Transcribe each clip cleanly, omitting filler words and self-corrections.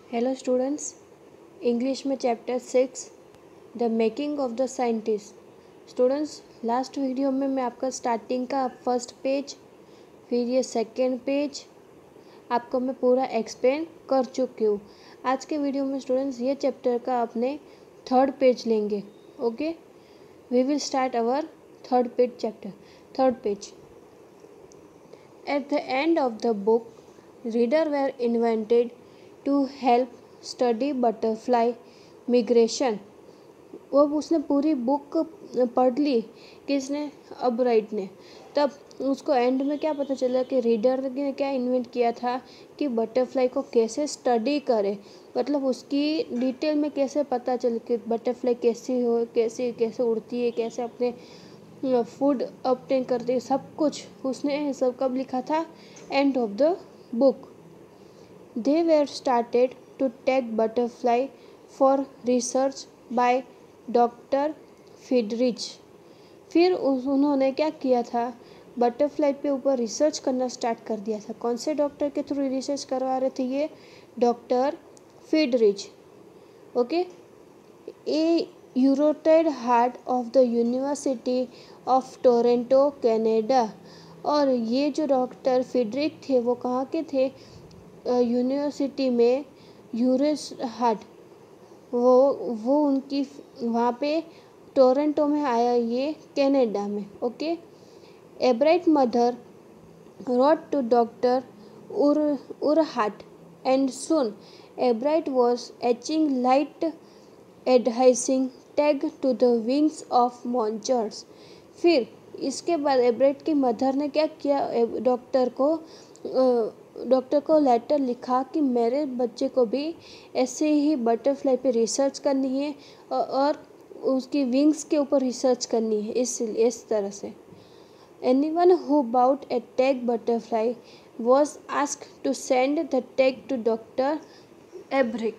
Hello students, English में chapter 6 the making of the scientist. Students, last video में मैं आपका स्टार्टिंग का फर्स्ट पेज, फिर ये सेकेंड पेज आपको मैं पूरा एक्सप्लेन कर चुकी हूँ। आज के वीडियो में स्टूडेंट्स ये चैप्टर का अपने थर्ड पेज लेंगे। Okay, we will start our third page. At the end of the book, readers were invited to help study butterfly migration. वो उसने पूरी बुक पढ़ ली, किसने? अबराइट ने। तब उसको एंड में क्या पता चला कि रीडर ने क्या इन्वेंट किया था कि बटरफ्लाई को कैसे स्टडी करे, मतलब उसकी डिटेल में कैसे पता चले कि बटरफ्लाई कैसी हो, कैसे कैसे उड़ती है, कैसे अपने फूड ऑब्टेन करती है, सब कुछ उसने सब कब लिखा था? End of the book. They were started to take butterfly for research by doctor Friedrich. फिर उन्होंने क्या किया था? बटरफ्लाई पे ऊपर रिसर्च करना स्टार्ट कर दिया था। कौन से डॉक्टर के थ्रू रिसर्च करवा रहे थे? ये डॉक्टर फिडरिच। ओके, ए यूरोटेड heart of the University of Toronto Canada. और ये जो डॉक्टर फिडरिक थे वो कहाँ के थे? यूनिवर्सिटी में यूरेस हार्ट, वो उनकी वहाँ पे टोरंटो में आया, ये कनाडा में। Okay, एब्राइट mother wrote to Dr. Urhat, and soon Ebright was etching light adhesive tag to the wings of monsters. फिर इसके बाद एब्राइट की मदर ने क्या किया? डॉक्टर को लेटर लिखा कि मेरे बच्चे को भी ऐसे ही बटरफ्लाई पे रिसर्च करनी है और उसकी विंग्स के ऊपर रिसर्च करनी है। इस तरह से anyone who bought a tag butterfly was asked to send the tag to Dr. Ebrick.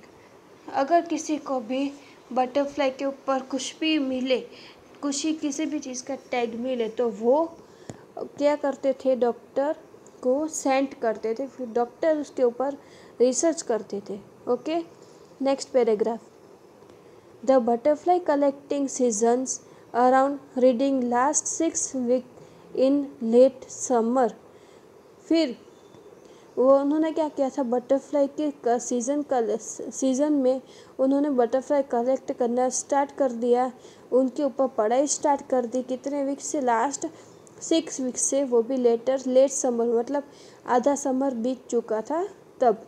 अगर किसी को भी बटरफ्लाई के ऊपर कुछ भी मिले, किसी भी चीज़ का टैग मिले, तो वो क्या करते थे? डॉक्टर को सेंड करते थे, फिर डॉक्टर उसके ऊपर रिसर्च करते थे। Okay, next paragraph. The butterfly collecting seasons around Reading last 6 week in late summer. फिर उन्होंने क्या किया था? बटरफ्लाई के सीज़न में उन्होंने बटरफ्लाई कलेक्ट करना स्टार्ट कर दिया, उनके ऊपर पढ़ाई स्टार्ट कर दी। कितने वीक से? लास्ट 6 वीक से, वो भी लेट समर, मतलब आधा समर बीत चुका था तब।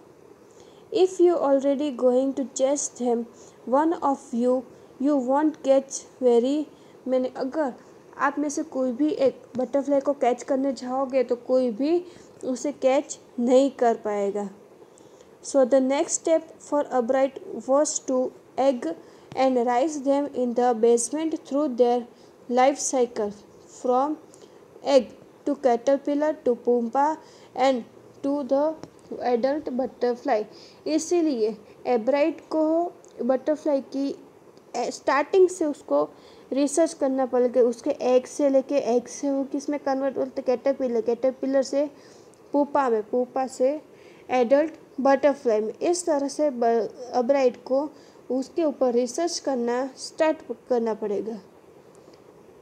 If you already going to chase them one of you won't catch very many. अगर आप में से कोई भी एक बटरफ्लाई को कैच करने जाओगे तो कोई भी उसे कैच नहीं कर पाएगा। So the next step for Ebright was to egg and raise them in the basement through their life cycle from egg to caterpillar to पुम्पा and to the adult butterfly. इसीलिए एब्राइट को butterfly की starting से उसको research करना पड़ेगा। उसके egg से वो किस में कन्वर्ट होते? कैटरपिलर से पुपा से एडल्ट बटरफ्लाई में। इस तरह से अब्राइट को उसके ऊपर रिसर्च करना स्टार्ट करना पड़ेगा।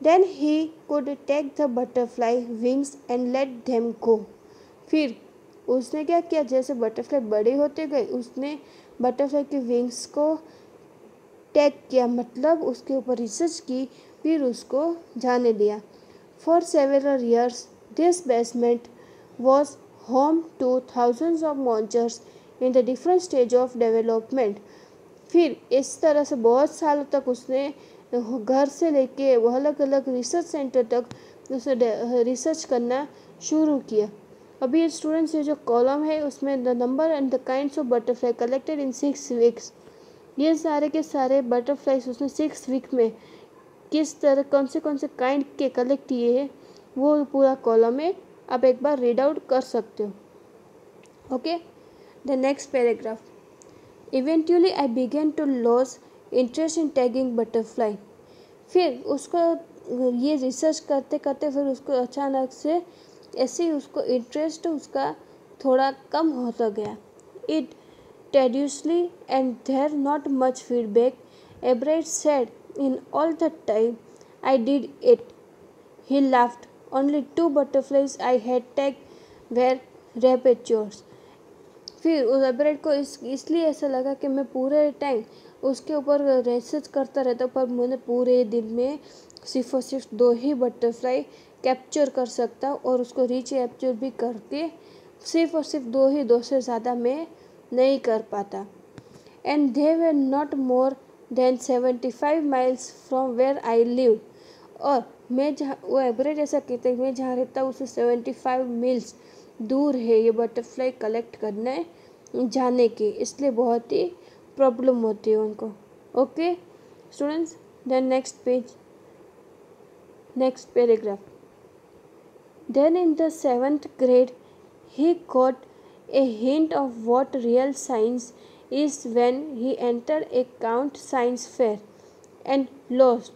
Then he could take the butterfly wings and let them go. फिर उसने क्या किया? जैसे बटरफ्लाई बड़े होते गए, उसने बटरफ्लाई के विंग्स को टैग किया, मतलब उसके ऊपर रिसर्च की, फिर उसको जाने दिया। For several years this basement was home two thousands of monsters in the different stage of development. फिर इस तरह से बहुत सालों तक उसने घर से लेके अलग अलग रिसर्च सेंटर तक उसने रिसर्च करना शुरू किया। अभी स्टूडेंट्स, ये जो कॉलम है उसमें the number and the kinds of butterfly collected in 6 weeks, ये सारे के सारे बटरफ्लाइज उसने 6 वीक में किस तरह कौन से काइंड के कलेक्ट किए हैं, वो पूरा कॉलम में आप एक बार रीड आउट कर सकते हो। Okay, the next paragraph. Eventually I began to lose interest in tagging butterfly. फिर उसको ये रिसर्च करते करते फिर उसको अचानक से ऐसे ही उसको इंटरेस्ट उसका थोड़ा कम होता गया। It tediously and there not much feedback. Ebright said, in all the time I did it. He laughed. Only 2 butterflies I had tagged were raptures. फिर उस एब्राइट को इसलिए ऐसा लगा कि मैं पूरे टाइम उसके ऊपर रिसर्च करता रहता, पर मैंने पूरे दिन में सिर्फ और सिर्फ 2 ही बटरफ्लाई कैप्चर कर सकता और उसको रीच कैप्चर भी करके सिर्फ और सिर्फ 2 से ज़्यादा मैं नहीं कर पाता. And they were not more than 75 miles from where I live. और मैं जहाँ, वो एवरेज ऐसा कहते हैं, मैं जहाँ रहता हूँ उससे 75 मील्स दूर है ये बटरफ्लाई कलेक्ट करने जाने की, इसलिए बहुत ही प्रॉब्लम होती है उनको. Okay students, then next page, next paragraph. Then in the 7th grade he got a hint of what real science is when he entered a count science fair and lost.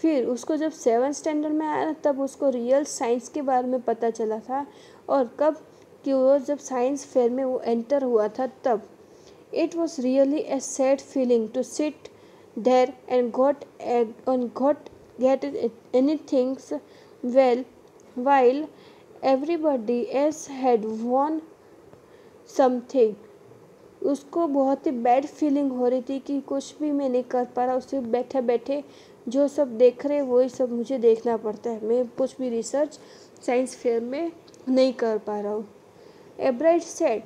फिर उसको जब 7th standard में आया तब उसको real science के बारे में पता चला था. और कब कि वो जब साइंस फेयर में वो एंटर हुआ था तब. It was really a sad feeling to sit there and got get any things well while everybody else had won something. उसको बहुत ही बैड फीलिंग हो रही थी कि कुछ भी मैं नहीं कर पा रहा. उससे बैठे बैठे जो सब देख रहे वही सब मुझे देखना पड़ता है, मैं कुछ भी रिसर्च साइंस फेयर में नहीं कर पा रहा हूँ. Ebright said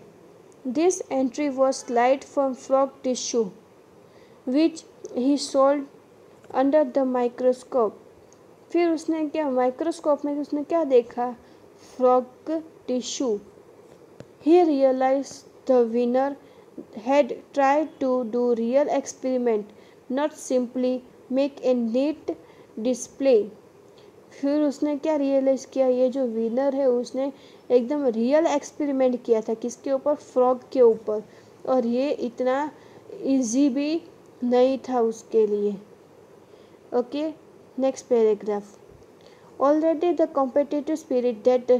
this entry was light from frog tissue which he sold under the microscope. फिर उसने क्या माइक्रोस्कोप में उसने क्या देखा, frog tissue. He realise the winner had tried to do real experiment, not simply make a neat display. फिर उसने क्या रियलाइज़ किया, ये जो विनर है उसने एकदम रियल एक्सपेरिमेंट किया था. किसके ऊपर, फ्रॉग के ऊपर. और ये इतना इजी भी नहीं था उसके लिए. Okay next paragraph. Already the competitive spirit that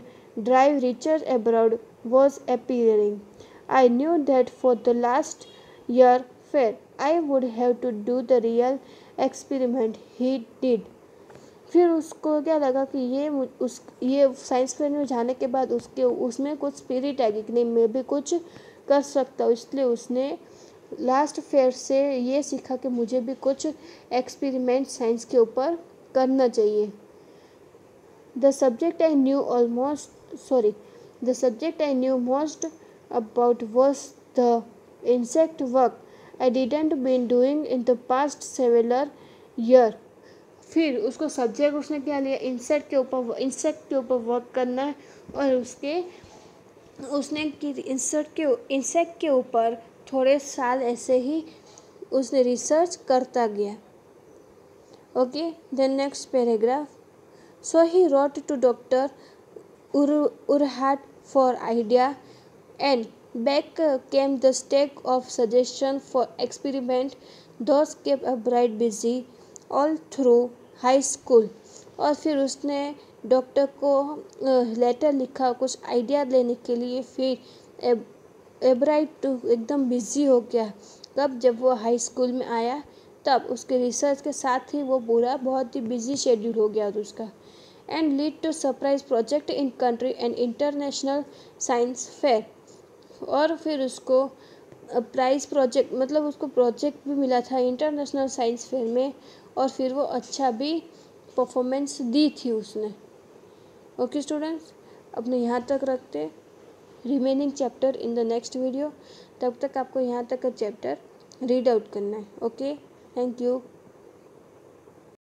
drive research abroad was appearing. I knew that for the last year fair I would have to do the real experiment he did. फिर उसको क्या लगा कि ये science fair में जाने के बाद उसमें कुछ स्पिरिट आएगी कि नहीं मैं भी कुछ कर सकता हूँ. इसलिए उसने लास्ट फेयर से ये सीखा कि मुझे भी कुछ एक्सपेरिमेंट साइंस के ऊपर करना चाहिए. The subject I knew most about was the insect work I didn't been doing in the past several year. फिर उसको सब्जेक्ट उसने क्या लिया, इंसेक्ट के ऊपर वर्क करना है. और उसने इंसेक्ट के ऊपर थोड़े साल ऐसे ही उसने रिसर्च करता गया. Okay then next paragraph. So he wrote to Dr. Urhat for idea, and back came the stack of suggestions for experiment. Those kept Ebright busy all through high school. और फिर उसने डॉक्टर को letter लिखा कुछ idea लेने के लिए. फिर एब्राइट एकदम बिजी हो गया. कब, जब वो हाई स्कूल में आया तब उसके रिसर्च के साथ ही वो पूरा बहुत ही बिजी शेड्यूल हो गया था उसका. And lead to surprise project in country and international science fair. और फिर उसको प्राइज प्रोजेक्ट मतलब उसको प्रोजेक्ट भी मिला था इंटरनेशनल साइंस फेयर में. और फिर वो अच्छा भी परफॉर्मेंस दी थी उसने. ओके स्टूडेंट्स, अपने यहाँ तक रखते, remaining chapter in the next video. तब तक आपको यहाँ तक का चैप्टर रीड आउट करना है. Okay thank you.